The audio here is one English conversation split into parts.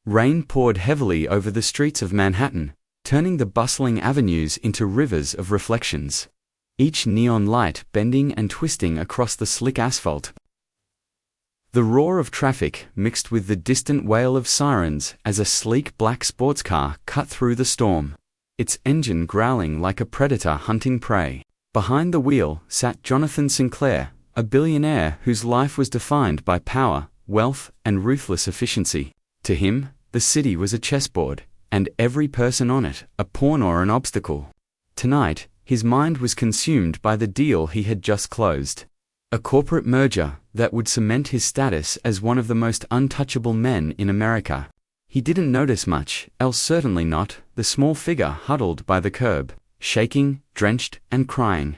Rain poured heavily over the streets of Manhattan, turning the bustling avenues into rivers of reflections, each neon light bending and twisting across the slick asphalt. The roar of traffic mixed with the distant wail of sirens as a sleek black sports car cut through the storm, its engine growling like a predator hunting prey. Behind the wheel sat Jonathan Sinclair, a billionaire whose life was defined by power, wealth, and ruthless efficiency. To him, the city was a chessboard, and every person on it a pawn or an obstacle. Tonight, his mind was consumed by the deal he had just closed. A corporate merger that would cement his status as one of the most untouchable men in America. He didn't notice much, else certainly not, the small figure huddled by the curb, shaking, drenched, and crying.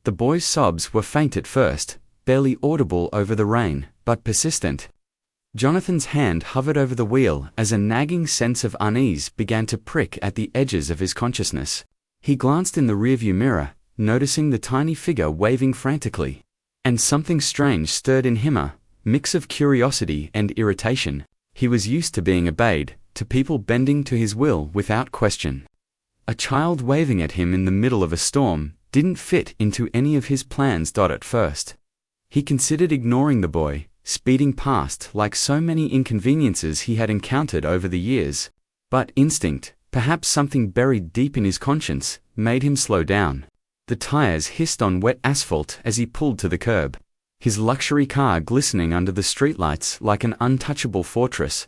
The boy's sobs were faint at first, barely audible over the rain, but persistent. Jonathan's hand hovered over the wheel as a nagging sense of unease began to prick at the edges of his consciousness. He glanced in the rearview mirror, noticing the tiny figure waving frantically. And something strange stirred in him, a mix of curiosity and irritation. He was used to being obeyed, to people bending to his will without question. A child waving at him in the middle of a storm didn't fit into any of his plans. At first, he considered ignoring the boy, speeding past like so many inconveniences he had encountered over the years. But instinct, perhaps something buried deep in his conscience, made him slow down. The tires hissed on wet asphalt as he pulled to the curb, his luxury car glistening under the streetlights like an untouchable fortress.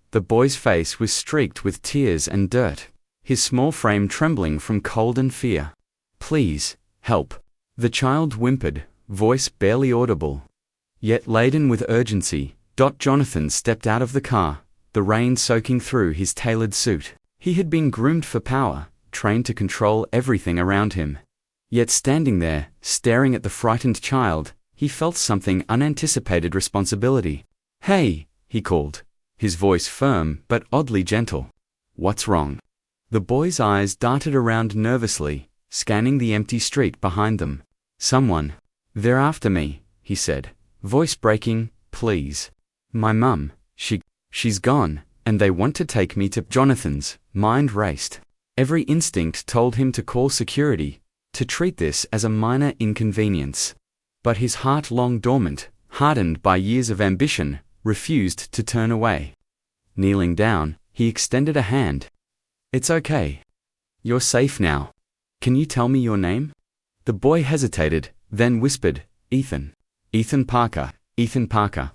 The boy's face was streaked with tears and dirt, his small frame trembling from cold and fear. "Please, help," the child whimpered, voice barely audible, yet laden with urgency. Jonathan stepped out of the car, the rain soaking through his tailored suit. He had been groomed for power, trained to control everything around him. Yet standing there, staring at the frightened child, he felt something unanticipated responsibility. "Hey," he called, his voice firm but oddly gentle. "What's wrong?" The boy's eyes darted around nervously, scanning the empty street behind them. "They're after me," he said, voice breaking. "Please. My mum, she's gone, and they want to take me to..." Jonathan's mind raced. Every instinct told him to call security, to treat this as a minor inconvenience. But his heart, long dormant, hardened by years of ambition, refused to turn away. Kneeling down, he extended a hand. "It's okay. You're safe now. Can you tell me your name?" The boy hesitated, then whispered, "Ethan. Ethan Parker. Ethan Parker."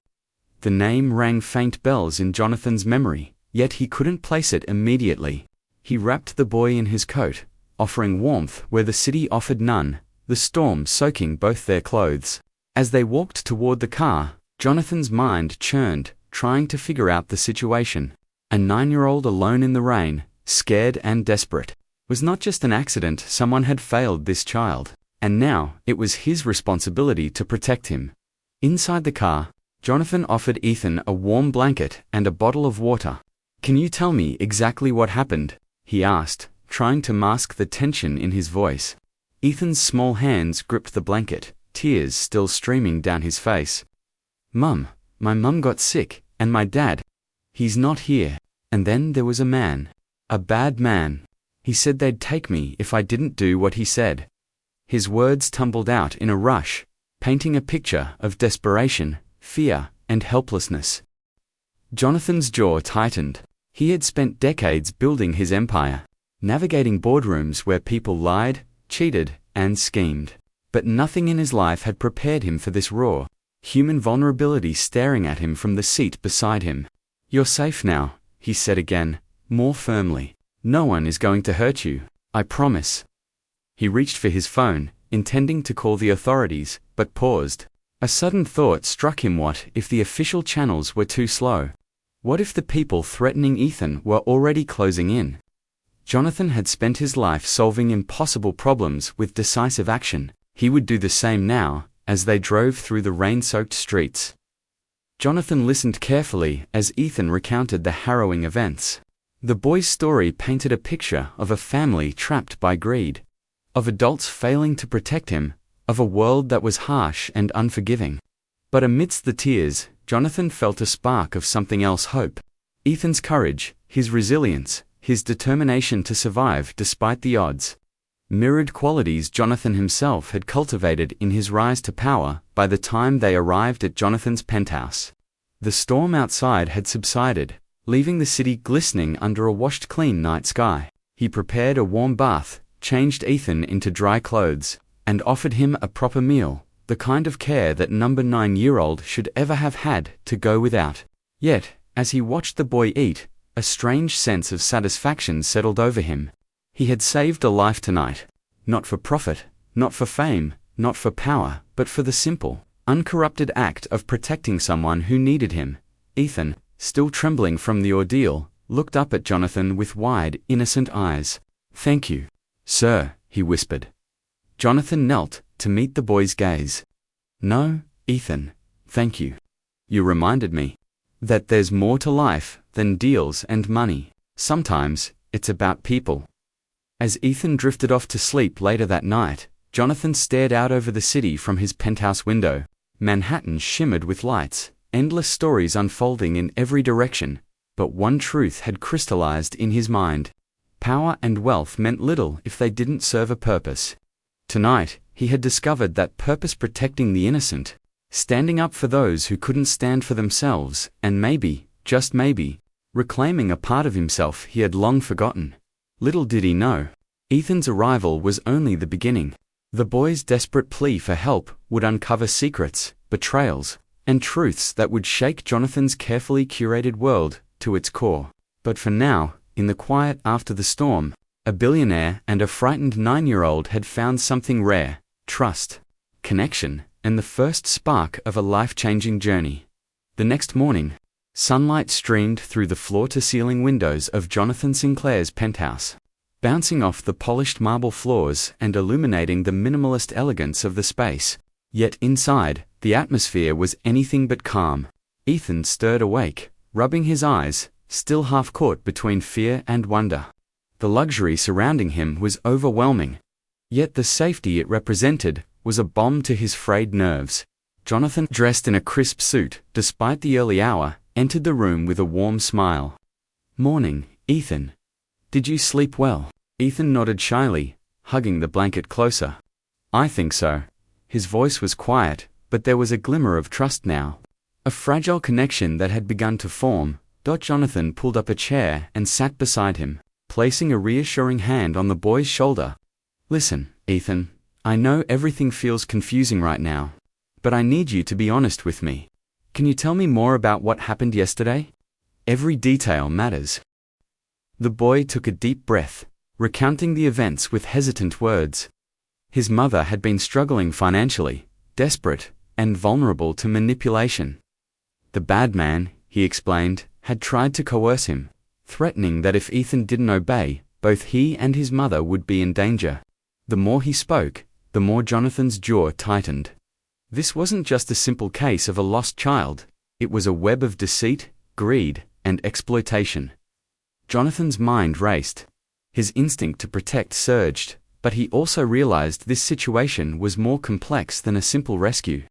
The name rang faint bells in Jonathan's memory, yet he couldn't place it immediately. He wrapped the boy in his coat, offering warmth where the city offered none, the storm soaking both their clothes. As they walked toward the car, Jonathan's mind churned, trying to figure out the situation. A 9-year-old alone in the rain, scared and desperate. Was not just an accident. Someone had failed this child, and now it was his responsibility to protect him. Inside the car, Jonathan offered Ethan a warm blanket and a bottle of water. "Can you tell me exactly what happened?" he asked, trying to mask the tension in his voice. Ethan's small hands gripped the blanket, tears still streaming down his face. "Mum, my mum got sick, and my dad, he's not here. And then there was a man. A bad man. He said they'd take me if I didn't do what he said." His words tumbled out in a rush, painting a picture of desperation, fear, and helplessness. Jonathan's jaw tightened. He had spent decades building his empire, navigating boardrooms where people lied, cheated, and schemed. But nothing in his life had prepared him for this raw, human vulnerability staring at him from the seat beside him. "You're safe now," he said again, more firmly. "No one is going to hurt you, I promise." He reached for his phone, intending to call the authorities, but paused. A sudden thought struck him. What if the official channels were too slow? What if the people threatening Ethan were already closing in? Jonathan had spent his life solving impossible problems with decisive action. He would do the same now, as they drove through the rain-soaked streets. Jonathan listened carefully as Ethan recounted the harrowing events. The boy's story painted a picture of a family trapped by greed, of adults failing to protect him, of a world that was harsh and unforgiving. But amidst the tears, Jonathan felt a spark of something else: hope. Ethan's courage, his resilience, his determination to survive despite the odds, mirrored qualities Jonathan himself had cultivated in his rise to power by the time they arrived at Jonathan's penthouse. The storm outside had subsided, leaving the city glistening under a washed-clean night sky. He prepared a warm bath, changed Ethan into dry clothes, and offered him a proper meal, the kind of care that number 9-year-old should ever have had to go without. Yet, as he watched the boy eat, a strange sense of satisfaction settled over him. He had saved a life tonight, not for profit, not for fame, not for power, but for the simple, uncorrupted act of protecting someone who needed him. Ethan, still trembling from the ordeal, looked up at Jonathan with wide, innocent eyes. "Thank you, sir," he whispered. Jonathan knelt to meet the boy's gaze. "No, Ethan, thank you. You reminded me that there's more to life than deals and money. Sometimes, it's about people." As Ethan drifted off to sleep later that night, Jonathan stared out over the city from his penthouse window. Manhattan shimmered with lights, endless stories unfolding in every direction, but one truth had crystallized in his mind. Power and wealth meant little if they didn't serve a purpose. Tonight, he had discovered that purpose protecting the innocent, standing up for those who couldn't stand for themselves, and maybe, just maybe, reclaiming a part of himself he had long forgotten. Little did he know, Ethan's arrival was only the beginning. The boy's desperate plea for help would uncover secrets, betrayals, and truths that would shake Jonathan's carefully curated world to its core. But for now, in the quiet after the storm, a billionaire and a frightened 9-year-old had found something rare: trust, connection, and the first spark of a life-changing journey. The next morning, sunlight streamed through the floor-to-ceiling windows of Jonathan Sinclair's penthouse, bouncing off the polished marble floors and illuminating the minimalist elegance of the space. Yet inside, the atmosphere was anything but calm. Ethan stirred awake, rubbing his eyes, still half caught between fear and wonder. The luxury surrounding him was overwhelming, yet the safety it represented was a balm to his frayed nerves. Jonathan, dressed in a crisp suit, despite the early hour, entered the room with a warm smile. "Morning, Ethan. Did you sleep well?" Ethan nodded shyly, hugging the blanket closer. "I think so." His voice was quiet, but there was a glimmer of trust now. A fragile connection that had begun to form. Jonathan pulled up a chair and sat beside him, placing a reassuring hand on the boy's shoulder. "Listen, Ethan, I know everything feels confusing right now, but I need you to be honest with me. Can you tell me more about what happened yesterday? Every detail matters." The boy took a deep breath, recounting the events with hesitant words. His mother had been struggling financially, desperate, and vulnerable to manipulation. The bad man, he explained, had tried to coerce him, threatening that if Ethan didn't obey, both he and his mother would be in danger. The more he spoke, the more Jonathan's jaw tightened. This wasn't just a simple case of a lost child, it was a web of deceit, greed, and exploitation. Jonathan's mind raced. His instinct to protect surged, but he also realized this situation was more complex than a simple rescue.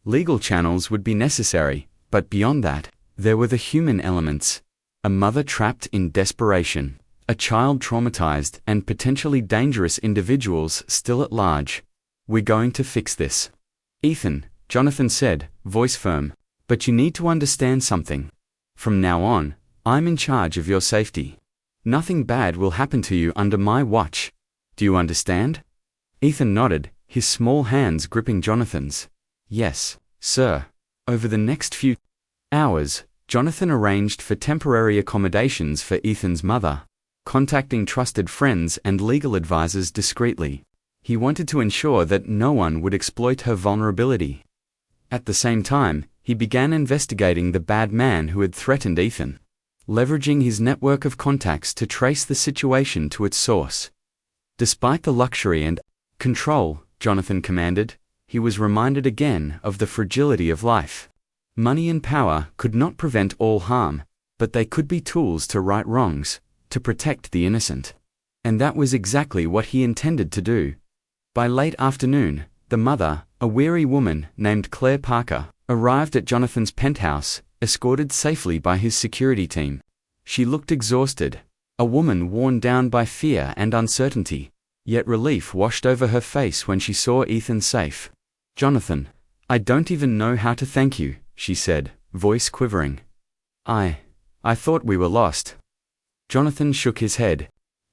Legal channels would be necessary, but beyond that, there were the human elements. A mother trapped in desperation, a child traumatized, and potentially dangerous individuals still at large. "We're going to fix this, Ethan," Jonathan said, voice firm. "But you need to understand something. From now on, I'm in charge of your safety. Nothing bad will happen to you under my watch. Do you understand?" Ethan nodded, his small hands gripping Jonathan's. "Yes, sir." Over the next few hours, Jonathan arranged for temporary accommodations for Ethan's mother, contacting trusted friends and legal advisors discreetly. He wanted to ensure that no one would exploit her vulnerability. At the same time, he began investigating the bad man who had threatened Ethan, leveraging his network of contacts to trace the situation to its source. Despite the luxury and control Jonathan commanded, he was reminded again of the fragility of life. Money and power could not prevent all harm, but they could be tools to right wrongs, to protect the innocent. And that was exactly what he intended to do. By late afternoon, the mother, a weary woman named Claire Parker, arrived at Jonathan's penthouse, escorted safely by his security team. She looked exhausted, a woman worn down by fear and uncertainty, yet relief washed over her face when she saw Ethan safe. "Jonathan, I don't even know how to thank you," she said, voice quivering. I thought we were lost." Jonathan shook his head.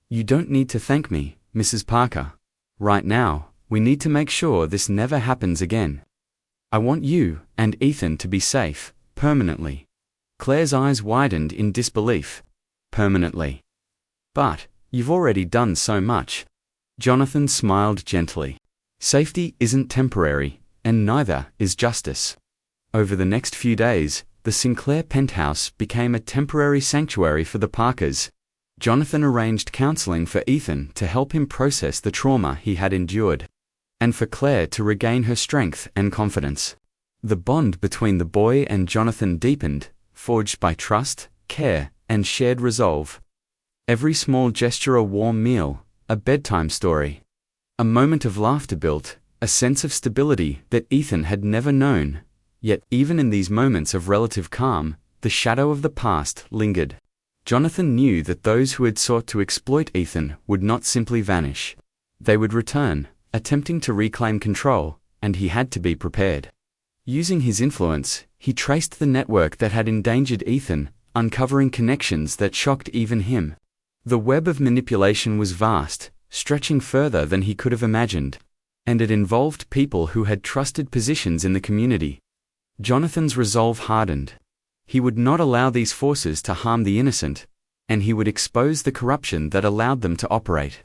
"You don't need to thank me, Mrs. Parker. Right now, we need to make sure this never happens again. I want you and Ethan to be safe, permanently." Claire's eyes widened in disbelief. "Permanently? But you've already done so much." Jonathan smiled gently. "Safety isn't temporary, and neither is justice." Over the next few days, the Sinclair penthouse became a temporary sanctuary for the Parkers. Jonathan arranged counseling for Ethan to help him process the trauma he had endured, and for Claire to regain her strength and confidence. The bond between the boy and Jonathan deepened, forged by trust, care, and shared resolve. Every small gesture, a warm meal, a bedtime story, a moment of laughter built a sense of stability that Ethan had never known. Yet, even in these moments of relative calm, the shadow of the past lingered. Jonathan knew that those who had sought to exploit Ethan would not simply vanish. They would return, attempting to reclaim control, and he had to be prepared. Using his influence, he traced the network that had endangered Ethan, uncovering connections that shocked even him. The web of manipulation was vast, stretching further than he could have imagined, and it involved people who had trusted positions in the community. Jonathan's resolve hardened. He would not allow these forces to harm the innocent, and he would expose the corruption that allowed them to operate.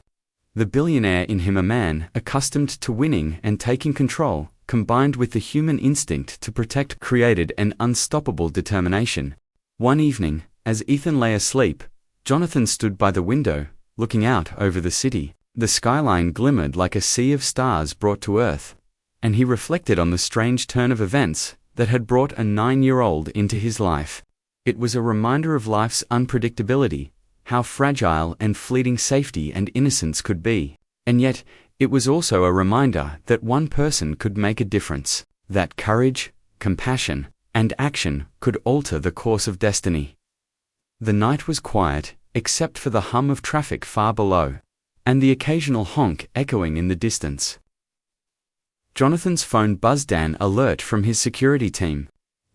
The billionaire in him, a man accustomed to winning and taking control, combined with the human instinct to protect, created an unstoppable determination. One evening, as Ethan lay asleep, Jonathan stood by the window, looking out over the city. The skyline glimmered like a sea of stars brought to earth, and he reflected on the strange turn of events that had brought a 9-year-old into his life. It was a reminder of life's unpredictability, how fragile and fleeting safety and innocence could be. And yet, it was also a reminder that one person could make a difference, that courage, compassion, and action could alter the course of destiny. The night was quiet, except for the hum of traffic far below, and the occasional honk echoing in the distance. Jonathan's phone buzzed, an alert from his security team.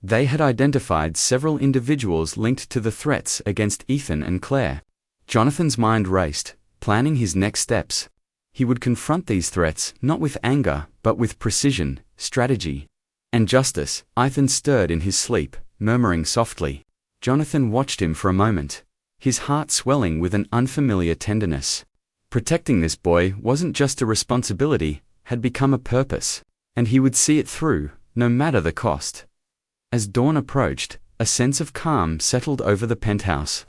They had identified several individuals linked to the threats against Ethan and Claire. Jonathan's mind raced, planning his next steps. He would confront these threats not with anger, but with precision, strategy, and justice. Ethan stirred in his sleep, murmuring softly. Jonathan watched him for a moment, his heart swelling with an unfamiliar tenderness. Protecting this boy wasn't just a responsibility, had become a purpose, and he would see it through, no matter the cost. As dawn approached, a sense of calm settled over the penthouse.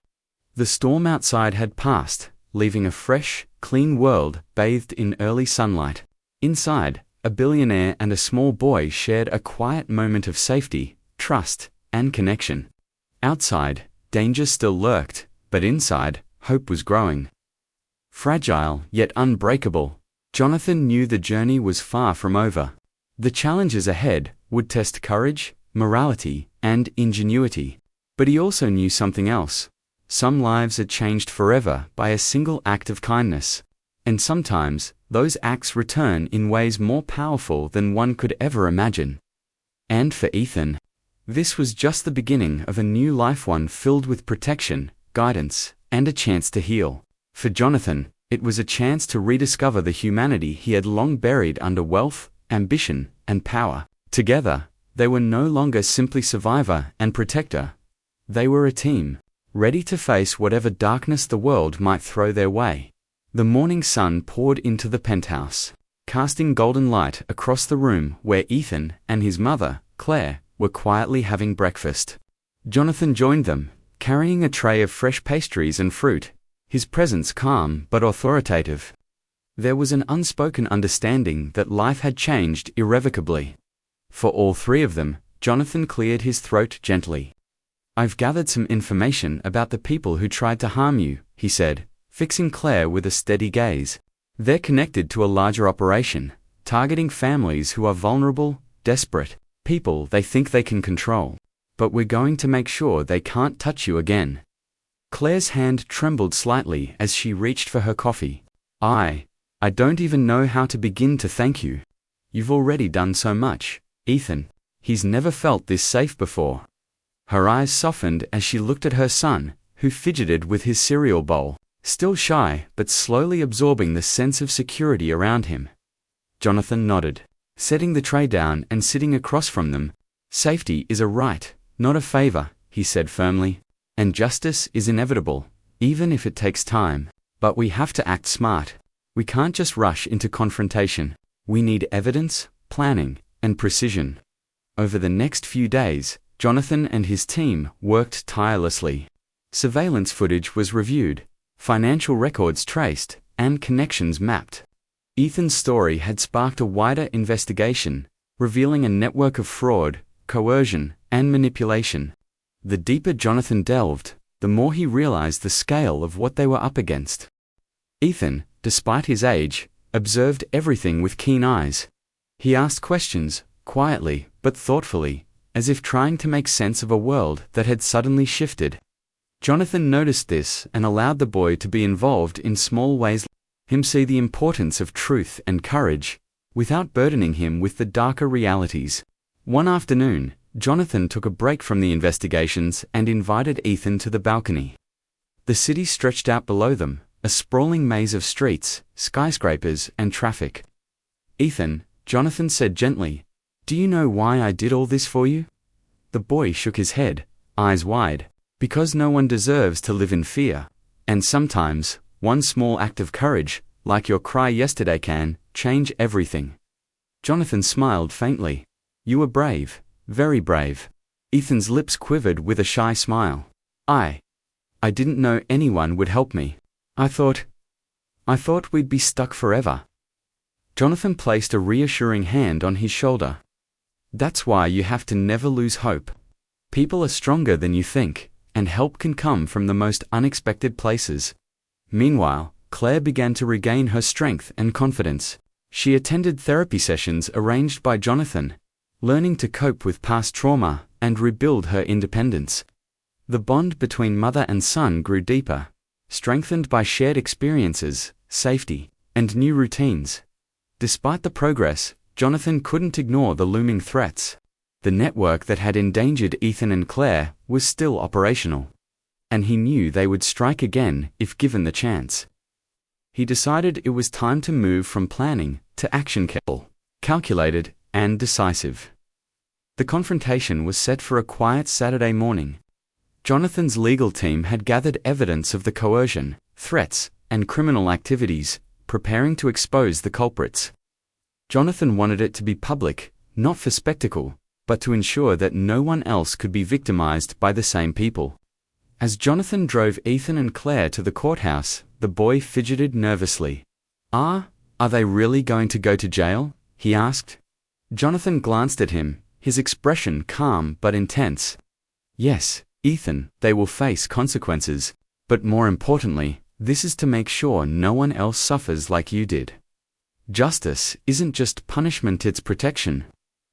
The storm outside had passed, leaving a fresh, clean world bathed in early sunlight. Inside, a billionaire and a small boy shared a quiet moment of safety, trust, and connection. Outside, danger still lurked, but inside, hope was growing. Fragile yet unbreakable, Jonathan knew the journey was far from over. The challenges ahead would test courage, morality, and ingenuity. But he also knew something else. Some lives are changed forever by a single act of kindness. And sometimes, those acts return in ways more powerful than one could ever imagine. And for Ethan, this was just the beginning of a new life, one filled with protection, guidance, and a chance to heal. For Jonathan, it was a chance to rediscover the humanity he had long buried under wealth, ambition, and power. Together, they were no longer simply survivor and protector. They were a team, ready to face whatever darkness the world might throw their way. The morning sun poured into the penthouse, casting golden light across the room where Ethan and his mother, Claire, were quietly having breakfast. Jonathan joined them, carrying a tray of fresh pastries and fruit, his presence calm but authoritative. There was an unspoken understanding that life had changed irrevocably. For all three of them, Jonathan cleared his throat gently. "I've gathered some information about the people who tried to harm you," he said, fixing Claire with a steady gaze. "They're connected to a larger operation, targeting families who are vulnerable, desperate, people they think they can control. But we're going to make sure they can't touch you again." Claire's hand trembled slightly as she reached for her coffee. I don't even know how to begin to thank you. You've already done so much, Ethan. He's never felt this safe before. Her eyes softened as she looked at her son, who fidgeted with his cereal bowl, still shy but slowly absorbing the sense of security around him. Jonathan nodded, setting the tray down and sitting across from them. Safety is a right, not a favor, he said firmly. And justice is inevitable, even if it takes time. But we have to act smart. We can't just rush into confrontation. We need evidence, planning, and precision. Over the next few days, Jonathan and his team worked tirelessly. Surveillance footage was reviewed, financial records traced, and connections mapped. Ethan's story had sparked a wider investigation, revealing a network of fraud, coercion, and manipulation. The deeper Jonathan delved, the more he realized the scale of what they were up against. Ethan, despite his age, observed everything with keen eyes. He asked questions, quietly but thoughtfully, as if trying to make sense of a world that had suddenly shifted. Jonathan noticed this and allowed the boy to be involved in small ways, him see the importance of truth and courage, without burdening him with the darker realities. One afternoon, Jonathan took a break from the investigations and invited Ethan to the balcony. The city stretched out below them, a sprawling maze of streets, skyscrapers, and traffic. Ethan, Jonathan said gently, "Do you know why I did all this for you?" The boy shook his head, eyes wide. Because no one deserves to live in fear. And sometimes, one small act of courage, like your cry yesterday, can change everything. Jonathan smiled faintly. "You were brave, very brave." Ethan's lips quivered with a shy smile. I didn't know anyone would help me. I thought we'd be stuck forever." Jonathan placed a reassuring hand on his shoulder. "That's why you have to never lose hope. People are stronger than you think, and help can come from the most unexpected places." Meanwhile, Claire began to regain her strength and confidence. She attended therapy sessions arranged by Jonathan, learning to cope with past trauma and rebuild her independence. The bond between mother and son grew deeper, strengthened by shared experiences, safety, and new routines. Despite the progress, Jonathan couldn't ignore the looming threats. The network that had endangered Ethan and Claire was still operational, and he knew they would strike again if given the chance. He decided it was time to move from planning to action, calculated and decisive. The confrontation was set for a quiet Saturday morning. Jonathan's legal team had gathered evidence of the coercion, threats, and criminal activities, preparing to expose the culprits. Jonathan wanted it to be public, not for spectacle, but to ensure that no one else could be victimized by the same people. As Jonathan drove Ethan and Claire to the courthouse, the boy fidgeted nervously. Are they really going to go to jail?" he asked. Jonathan glanced at him, his expression calm but intense. "Yes, Ethan, they will face consequences, but more importantly, this is to make sure no one else suffers like you did. Justice isn't just punishment, it's protection."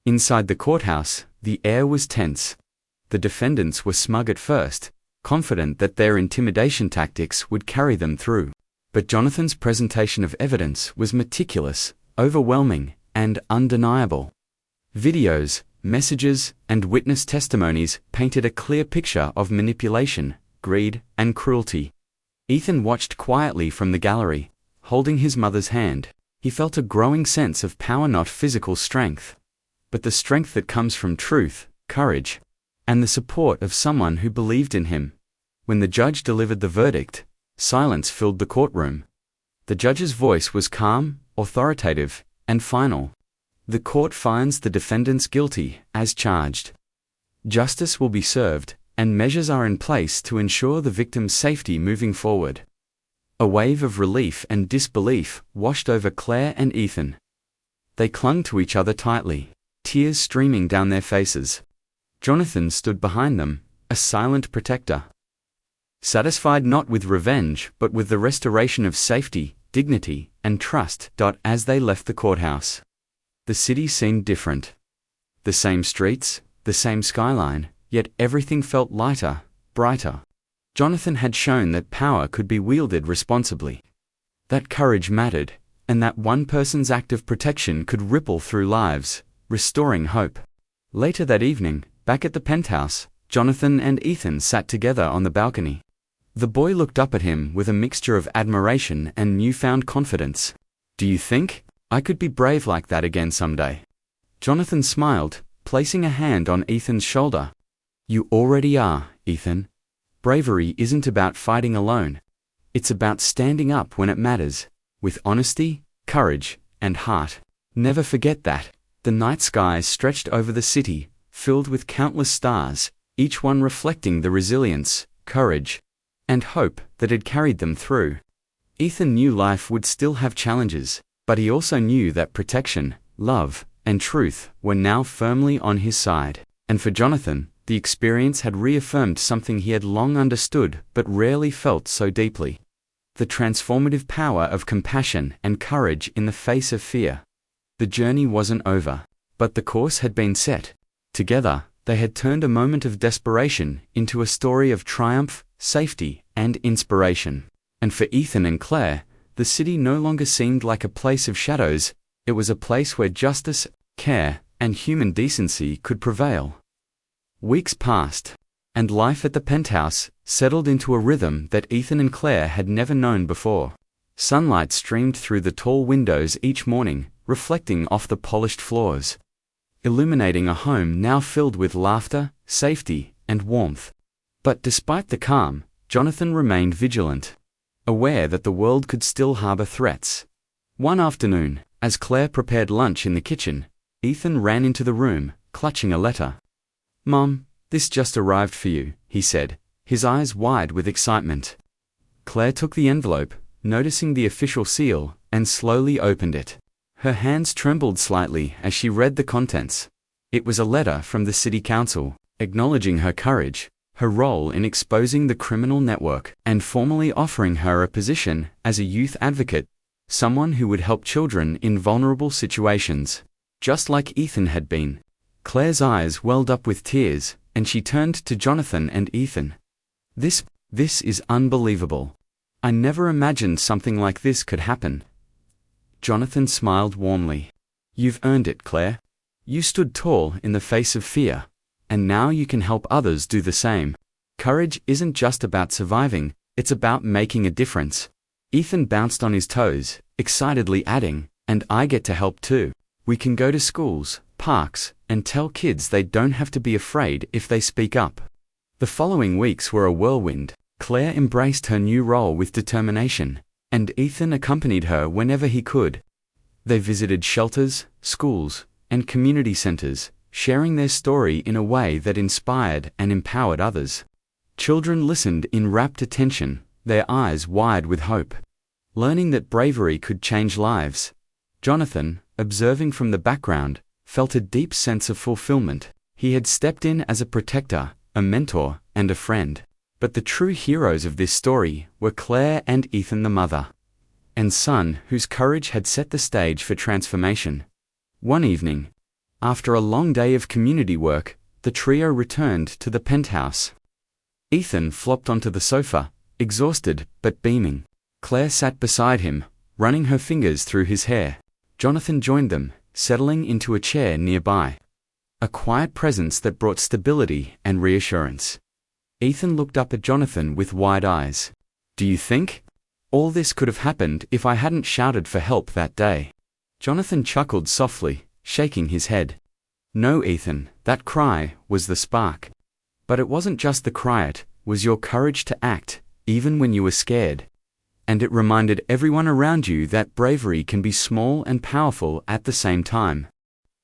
Inside the courthouse, the air was tense. The defendants were smug at first, confident that their intimidation tactics would carry them through. But Jonathan's presentation of evidence was meticulous, overwhelming, and undeniable. Videos, messages, and witness testimonies painted a clear picture of manipulation, greed, and cruelty. Ethan watched quietly from the gallery, holding his mother's hand. He felt a growing sense of power, not physical strength, but the strength that comes from truth, courage, and the support of someone who believed in him. When the judge delivered the verdict, silence filled the courtroom. The judge's voice was calm, authoritative, and final. "The court finds the defendants guilty, as charged. Justice will be served, and measures are in place to ensure the victim's safety moving forward." A wave of relief and disbelief washed over Claire and Ethan. They clung to each other tightly, tears streaming down their faces. Jonathan stood behind them, a silent protector, satisfied not with revenge but with the restoration of safety, dignity, and trust. As they left the courthouse, the city seemed different. The same streets, the same skyline, yet everything felt lighter, brighter. Jonathan had shown that power could be wielded responsibly. That courage mattered, and that one person's act of protection could ripple through lives, restoring hope. Later that evening, back at the penthouse, Jonathan and Ethan sat together on the balcony. The boy looked up at him with a mixture of admiration and newfound confidence. "Do you think I could be brave like that again someday?" Jonathan smiled, placing a hand on Ethan's shoulder. "You already are, Ethan. Bravery isn't about fighting alone. It's about standing up when it matters, with honesty, courage, and heart. Never forget that." The night sky stretched over the city, filled with countless stars, each one reflecting the resilience, courage, and hope that had carried them through. Ethan knew life would still have challenges, but he also knew that protection, love, and truth were now firmly on his side. And for Jonathan, the experience had reaffirmed something he had long understood but rarely felt so deeply: the transformative power of compassion and courage in the face of fear. The journey wasn't over, but the course had been set. Together, they had turned a moment of desperation into a story of triumph, safety, and inspiration. And for Ethan and Claire, the city no longer seemed like a place of shadows. It was a place where justice, care, and human decency could prevail. Weeks passed, and life at the penthouse settled into a rhythm that Ethan and Claire had never known before. Sunlight streamed through the tall windows each morning, reflecting off the polished floors, illuminating a home now filled with laughter, safety, and warmth. But despite the calm, Jonathan remained vigilant, aware that the world could still harbor threats. One afternoon, as Claire prepared lunch in the kitchen, Ethan ran into the room, clutching a letter. "Mom, this just arrived for you," he said, his eyes wide with excitement. Claire took the envelope, noticing the official seal, and slowly opened it. Her hands trembled slightly as she read the contents. It was a letter from the city council, acknowledging her courage, her role in exposing the criminal network, and formally offering her a position as a youth advocate, someone who would help children in vulnerable situations, just like Ethan had been. Claire's eyes welled up with tears, and she turned to Jonathan and Ethan. This is unbelievable. I never imagined something like this could happen." Jonathan smiled warmly. "You've earned it, Claire. You stood tall in the face of fear, and now you can help others do the same. Courage isn't just about surviving, it's about making a difference." Ethan bounced on his toes, excitedly adding, "And I get to help too. We can go to schools, parks, and tell kids they don't have to be afraid if they speak up." The following weeks were a whirlwind. Claire embraced her new role with determination, and Ethan accompanied her whenever he could. They visited shelters, schools, and community centers, sharing their story in a way that inspired and empowered others. Children listened in rapt attention, their eyes wide with hope, learning that bravery could change lives. Jonathan, observing from the background, felt a deep sense of fulfillment. He had stepped in as a protector, a mentor, and a friend. But the true heroes of this story were Claire and Ethan, the mother and son whose courage had set the stage for transformation. One evening, after a long day of community work, the trio returned to the penthouse. Ethan flopped onto the sofa, exhausted but beaming. Claire sat beside him, running her fingers through his hair. Jonathan joined them, settling into a chair nearby, a quiet presence that brought stability and reassurance. Ethan looked up at Jonathan with wide eyes. "Do you think all this could have happened if I hadn't shouted for help that day?" Jonathan chuckled softly, shaking his head. "No, Ethan, that cry was the spark. But it wasn't just the cry, it was your courage to act, even when you were scared. And it reminded everyone around you that bravery can be small and powerful at the same time."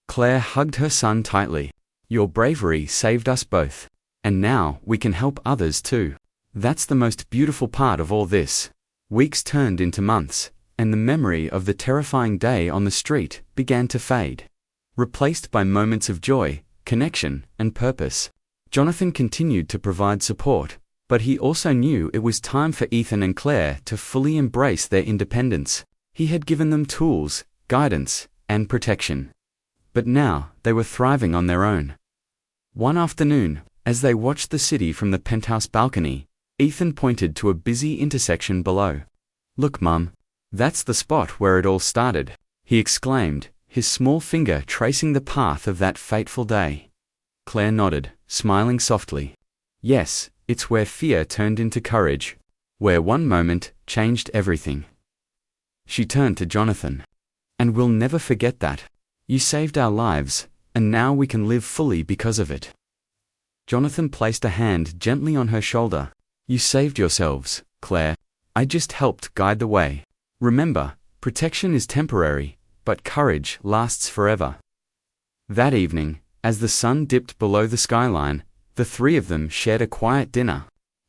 Claire hugged her son tightly. "Your bravery saved us both. And now we can help others too. That's the most beautiful part of all this." Weeks turned into months, and the memory of the terrifying day on the street began to fade, replaced by moments of joy, connection, and purpose. Jonathan continued to provide support, but he also knew it was time for Ethan and Claire to fully embrace their independence. He had given them tools, guidance, and protection. But now they were thriving on their own. One afternoon, as they watched the city from the penthouse balcony, Ethan pointed to a busy intersection below. "Look, Mum. That's the spot where it all started," he exclaimed, his small finger tracing the path of that fateful day. Claire nodded, smiling softly. "Yes, it's where fear turned into courage. Where one moment changed everything." She turned to Jonathan. "And we'll never forget that. You saved our lives, and now we can live fully because of it." Jonathan placed a hand gently on her shoulder. "You saved yourselves, Claire. I just helped guide the way. Remember, protection is temporary, but courage lasts forever." That evening, as the sun dipped below the skyline, the three of them shared a quiet dinner.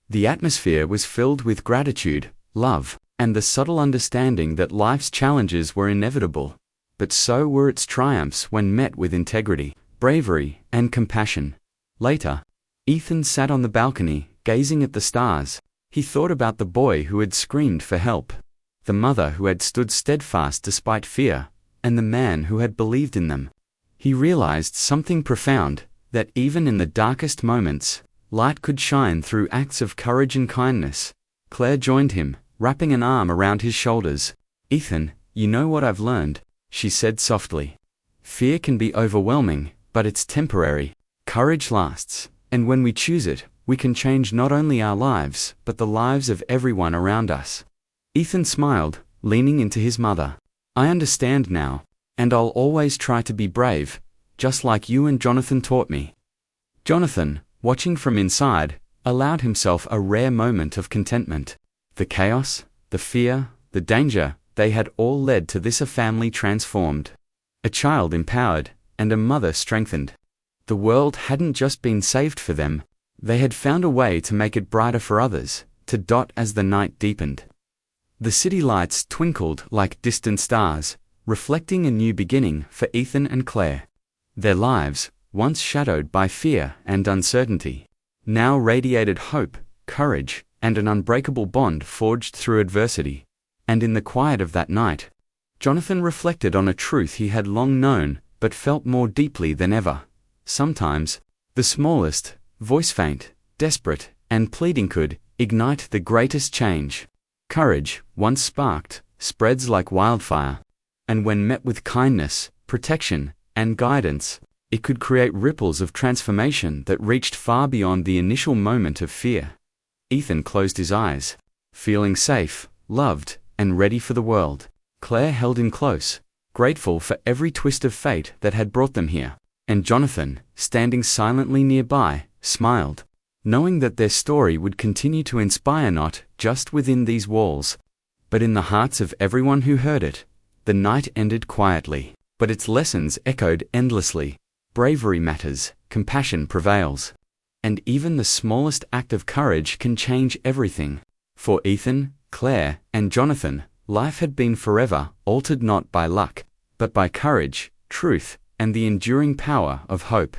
The atmosphere was filled with gratitude, love, and the subtle understanding that life's challenges were inevitable, but so were its triumphs when met with integrity, bravery, and compassion. Later, Ethan sat on the balcony, gazing at the stars. He thought about the boy who had screamed for help, the mother who had stood steadfast despite fear, and the man who had believed in them. He realized something profound, that even in the darkest moments, light could shine through acts of courage and kindness. Claire joined him, wrapping an arm around his shoulders. "Ethan, you know what I've learned," she said softly. "Fear can be overwhelming, but it's temporary. Courage lasts, and when we choose it, we can change not only our lives, but the lives of everyone around us." Ethan smiled, leaning into his mother. "I understand now, and I'll always try to be brave, just like you and Jonathan taught me." Jonathan, watching from inside, allowed himself a rare moment of contentment. The chaos, the fear, the danger, they had all led to this: a family transformed, a child empowered, and a mother strengthened. The world hadn't just been saved for them, they had found a way to make it brighter for others, to dot as the night deepened. The city lights twinkled like distant stars, reflecting a new beginning for Ethan and Claire. Their lives, once shadowed by fear and uncertainty, now radiated hope, courage, and an unbreakable bond forged through adversity. And in the quiet of that night, Jonathan reflected on a truth he had long known, but felt more deeply than ever. Sometimes, the smallest, voice faint, desperate, and pleading could ignite the greatest change. Courage, once sparked, spreads like wildfire. And when met with kindness, protection, and guidance, it could create ripples of transformation that reached far beyond the initial moment of fear. Ethan closed his eyes, feeling safe, loved, and ready for the world. Claire held him close, grateful for every twist of fate that had brought them here. And Jonathan, standing silently nearby, smiled, knowing that their story would continue to inspire not just within these walls, but in the hearts of everyone who heard it. The night ended quietly, but its lessons echoed endlessly. Bravery matters, compassion prevails, and even the smallest act of courage can change everything. For Ethan, Claire, and Jonathan, life had been forever altered not by luck, but by courage, truth, and the enduring power of hope.